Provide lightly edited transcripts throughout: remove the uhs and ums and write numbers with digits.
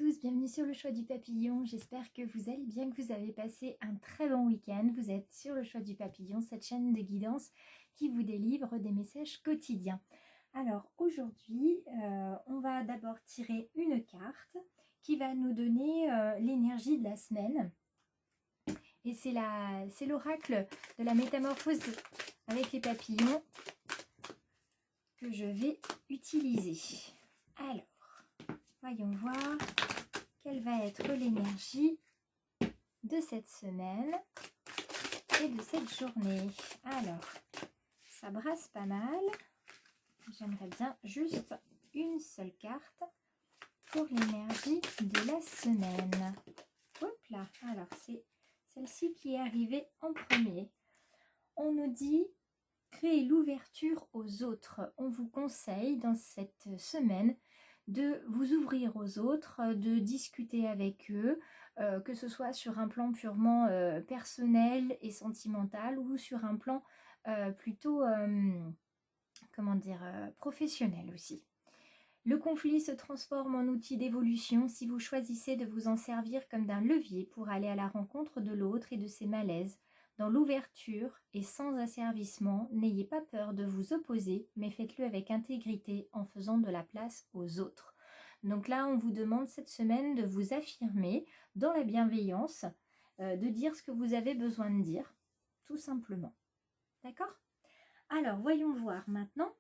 tous, bienvenue sur le choix du papillon. J'espère que vous allez bien, que vous avez passé un très bon week-end. Vous êtes sur le choix du papillon, cette chaîne de guidance qui vous délivre des messages quotidiens. Alors aujourd'hui, on va d'abord tirer une carte qui va nous donner l'énergie de la semaine. Et c'est l'oracle de la métamorphose avec les papillons que je vais utiliser. Alors, voyons voir quelle va être l'énergie de cette semaine et de cette journée. Alors, ça brasse pas mal. J'aimerais bien juste une seule carte pour l'énergie de la semaine. Hop là, alors c'est celle-ci qui est arrivée en premier. On nous dit créer l'ouverture aux autres. On vous conseille dans cette semaine de vous ouvrir aux autres, de discuter avec eux, que ce soit sur un plan purement personnel et sentimental ou sur un plan plutôt, professionnel aussi. Le conflit se transforme en outil d'évolution si vous choisissez de vous en servir comme d'un levier pour aller à la rencontre de l'autre et de ses malaises. Dans l'ouverture et sans asservissement, n'ayez pas peur de vous opposer, mais faites-le avec intégrité en faisant de la place aux autres. Donc là, on vous demande cette semaine de vous affirmer dans la bienveillance, de dire ce que vous avez besoin de dire, tout simplement. D'accord ? Alors, voyons voir maintenant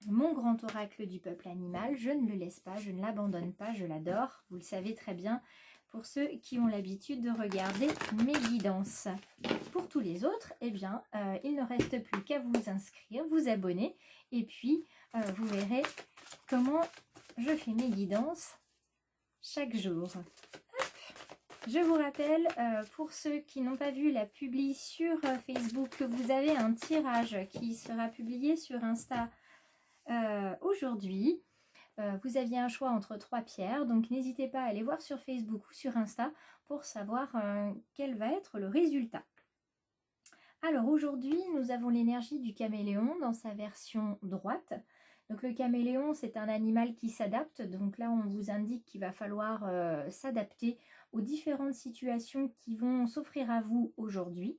mon grand oracle du peuple animal. Je ne le laisse pas, je ne l'abandonne pas, je l'adore. Vous le savez très bien pour ceux qui ont l'habitude de regarder mes guidances. Pour tous les autres, eh bien, il ne reste plus qu'à vous inscrire, vous abonner, et puis vous verrez comment je fais mes guidances chaque jour. Je vous rappelle, pour ceux qui n'ont pas vu la publi sur Facebook, que vous avez un tirage qui sera publié sur Insta aujourd'hui. Vous aviez un choix entre 3 pierres, donc n'hésitez pas à aller voir sur Facebook ou sur Insta pour savoir quel va être le résultat. Alors aujourd'hui, nous avons l'énergie du caméléon dans sa version droite. Donc le caméléon, c'est un animal qui s'adapte. Donc là, on vous indique qu'il va falloir s'adapter aux différentes situations qui vont s'offrir à vous aujourd'hui.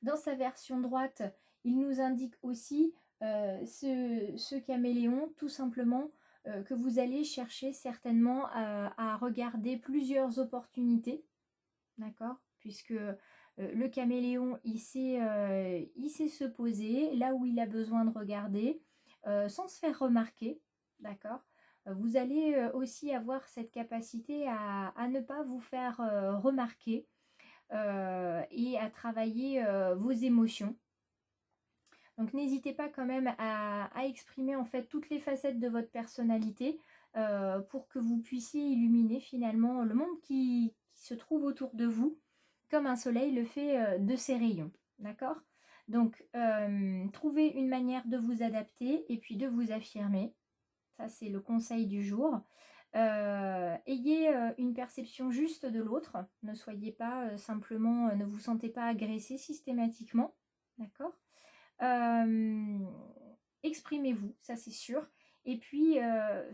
Dans sa version droite, il nous indique aussi ce caméléon, tout simplement, que vous allez chercher certainement à regarder plusieurs opportunités, d'accord ? Puisque le caméléon, il sait se poser là où il a besoin de regarder, sans se faire remarquer, d'accord ? Vous allez aussi avoir cette capacité à ne pas vous faire remarquer et à travailler vos émotions. Donc n'hésitez pas quand même à exprimer en fait toutes les facettes de votre personnalité pour que vous puissiez illuminer finalement le monde qui se trouve autour de vous, comme un soleil le fait de ses rayons. D'accord ? Donc trouvez une manière de vous adapter et puis de vous affirmer. Ça, c'est le conseil du jour. Ayez une perception juste de l'autre. Ne soyez pas simplement, ne vous sentez pas agressé systématiquement. D'accord ? Exprimez-vous, ça c'est sûr. Et puis,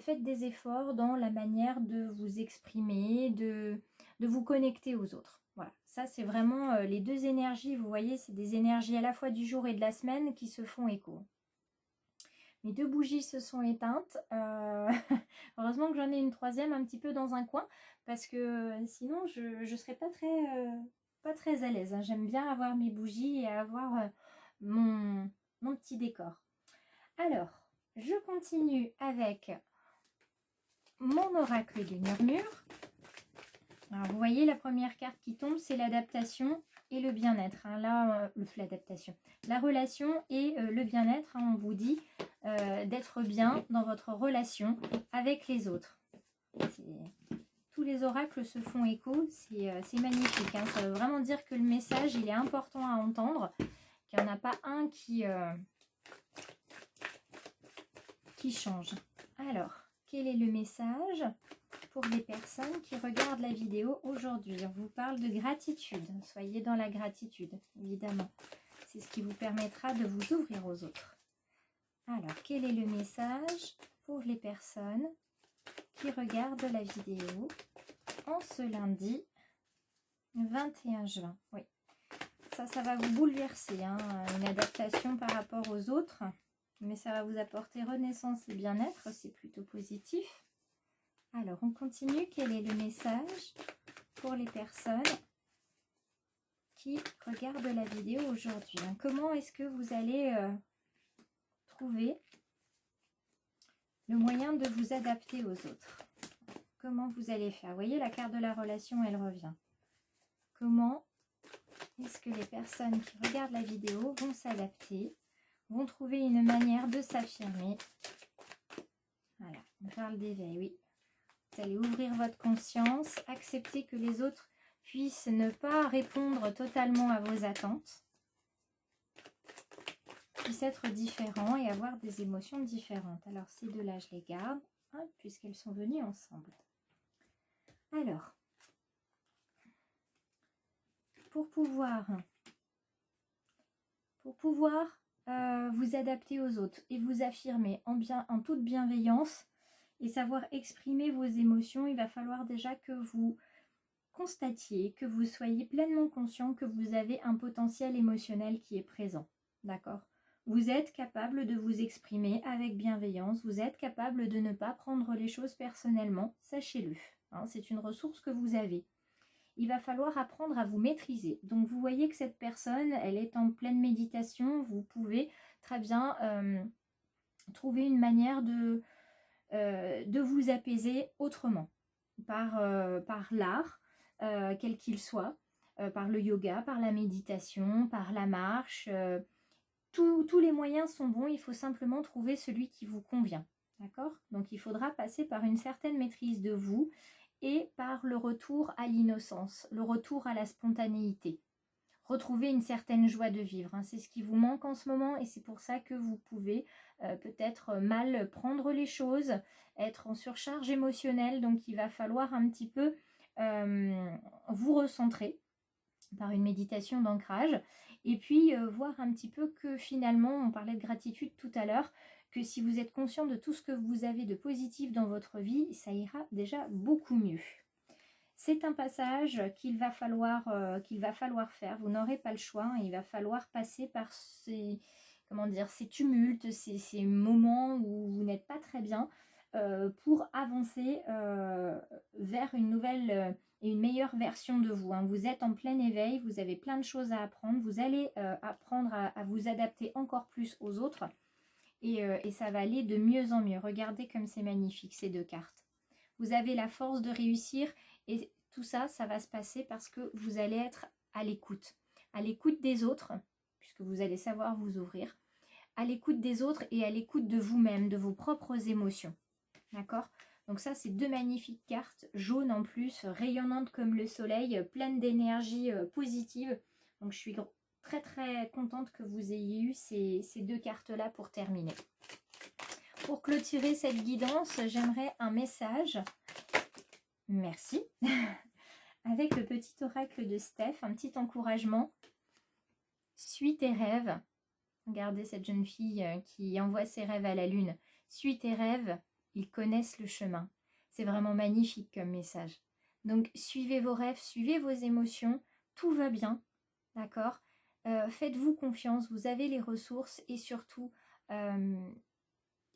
faites des efforts dans la manière de vous exprimer, de vous connecter aux autres. Voilà, ça c'est vraiment les deux énergies, vous voyez, c'est des énergies à la fois du jour et de la semaine qui se font écho. Mes 2 bougies se sont éteintes. Heureusement que j'en ai une troisième un petit peu dans un coin, parce que sinon je ne serais pas très à l'aise. Hein. J'aime bien avoir mes bougies et avoir mon petit décor. Alors, je continue avec mon oracle du murmure. Alors, vous voyez, la première carte qui tombe, c'est l'adaptation et le bien-être. Hein. Là, l'adaptation, la relation et le bien-être. Hein, on vous dit d'être bien dans votre relation avec les autres. Tous les oracles se font écho, c'est magnifique. Hein. Ça veut vraiment dire que le message, il est important à entendre, qu'il n'y en a pas un qui change. Alors, quel est le message pour les personnes qui regardent la vidéo aujourd'hui? On vous parle de gratitude. Soyez dans la gratitude, évidemment. C'est ce qui vous permettra de vous ouvrir aux autres. Alors, quel est le message pour les personnes qui regarde la vidéo en ce lundi 21 juin. Oui, ça va vous bouleverser, hein, une adaptation par rapport aux autres, mais ça va vous apporter renaissance et bien-être, c'est plutôt positif. Alors, on continue. Quel est le message pour les personnes qui regardent la vidéo aujourd'hui, hein? Comment est-ce que vous allez trouver le moyen de vous adapter aux autres? Comment vous allez faire? Vous voyez, la carte de la relation, elle revient. Comment est-ce que les personnes qui regardent la vidéo vont s'adapter, vont trouver une manière de s'affirmer? Voilà, on parle d'éveil, oui. Vous allez ouvrir votre conscience, accepter que les autres puissent ne pas répondre totalement à vos attentes, puissent être différents et avoir des émotions différentes. Alors ces deux-là, je les garde, hein, puisqu'elles sont venues ensemble. Alors, pour pouvoir vous adapter aux autres et vous affirmer en toute bienveillance et savoir exprimer vos émotions, il va falloir déjà que vous constatiez, que vous soyez pleinement conscient que vous avez un potentiel émotionnel qui est présent. D'accord? Vous êtes capable de vous exprimer avec bienveillance, vous êtes capable de ne pas prendre les choses personnellement, sachez-le. Hein, c'est une ressource que vous avez. Il va falloir apprendre à vous maîtriser. Donc vous voyez que cette personne, elle est en pleine méditation, vous pouvez très bien trouver une manière de vous apaiser autrement, par l'art, quel qu'il soit, par le yoga, par la méditation, par la marche. Tous les moyens sont bons, il faut simplement trouver celui qui vous convient. D'accord? Donc il faudra passer par une certaine maîtrise de vous et par le retour à l'innocence, le retour à la spontanéité. Retrouver une certaine joie de vivre, hein. C'est ce qui vous manque en ce moment et c'est pour ça que vous pouvez peut-être mal prendre les choses, être en surcharge émotionnelle. Donc il va falloir un petit peu vous recentrer par une méditation d'ancrage et puis voir un petit peu que finalement, on parlait de gratitude tout à l'heure, que si vous êtes conscient de tout ce que vous avez de positif dans votre vie, ça ira déjà beaucoup mieux. C'est un passage qu'il va falloir faire. Vous n'aurez pas le choix. Hein. Il va falloir passer par ces tumultes, ces moments où vous n'êtes pas très bien pour avancer vers une nouvelle et une meilleure version de vous. Hein. Vous êtes en plein éveil, vous avez plein de choses à apprendre. Vous allez apprendre à vous adapter encore plus aux autres et ça va aller de mieux en mieux. Regardez comme c'est magnifique ces deux cartes. Vous avez la force de réussir et tout ça, ça va se passer parce que vous allez être à l'écoute des autres, puisque vous allez savoir vous ouvrir, à l'écoute des autres et à l'écoute de vous-même, de vos propres émotions. D'accord? Donc ça, c'est deux magnifiques cartes, jaunes en plus, rayonnantes comme le soleil, pleines d'énergie positive. Donc je suis très très contente que vous ayez eu ces deux cartes-là pour terminer. Pour clôturer cette guidance, j'aimerais un message. Merci. Avec le petit oracle de Steph, un petit encouragement. Suis tes rêves. Regardez cette jeune fille qui envoie ses rêves à la lune. Suis tes rêves, ils connaissent le chemin. C'est vraiment magnifique comme message. Donc suivez vos rêves, suivez vos émotions, tout va bien. D'accord? Faites-vous confiance, vous avez les ressources et surtout,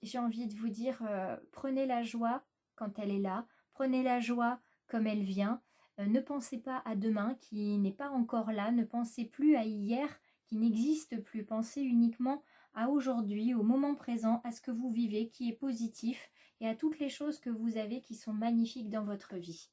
j'ai envie de vous dire, prenez la joie quand elle est là, prenez la joie comme elle vient, ne pensez pas à demain qui n'est pas encore là, ne pensez plus à hier qui n'existe plus, pensez uniquement à aujourd'hui, au moment présent, à ce que vous vivez qui est positif et à toutes les choses que vous avez qui sont magnifiques dans votre vie.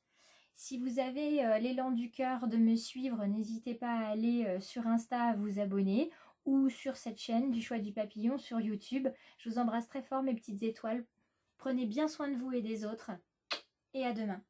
Si vous avez l'élan du cœur de me suivre, n'hésitez pas à aller sur Insta à vous abonner ou sur cette chaîne du Choix du Papillon sur YouTube. Je vous embrasse très fort mes petites étoiles. Prenez bien soin de vous et des autres et à demain.